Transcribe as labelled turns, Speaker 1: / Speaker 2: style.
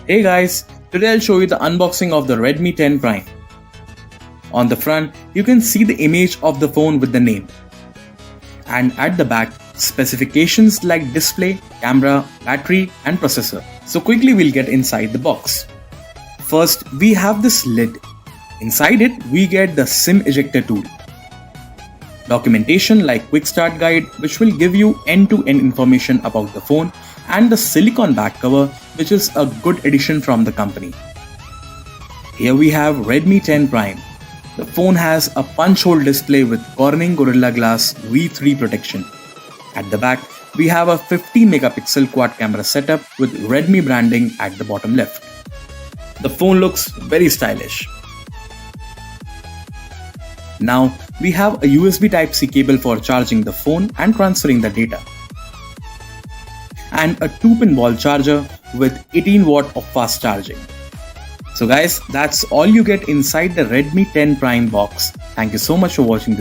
Speaker 1: Hey guys, today I'll show you the unboxing of the Redmi 10 Prime. On the front, you can see the image of the phone with the name. And at the back, specifications like display, camera, battery and processor. So quickly we'll get inside the box. First, we have this lid. Inside it, we get the SIM ejector tool. Documentation like quick start guide which will give you end-to-end information about the phone, and the silicone back cover which is a good addition from the company. Here we have Redmi 10 Prime. The phone has a punch hole display with Corning Gorilla Glass V3 protection. At the back, we have a 50 megapixel quad camera setup with Redmi branding at the bottom left. The phone looks very stylish. Now we have a USB Type-C cable for charging the phone and transferring the data, and a 2-pin wall charger with 18 watt of fast charging. So guys, that's all you get inside the Redmi 10 Prime box. Thank you so much for watching this.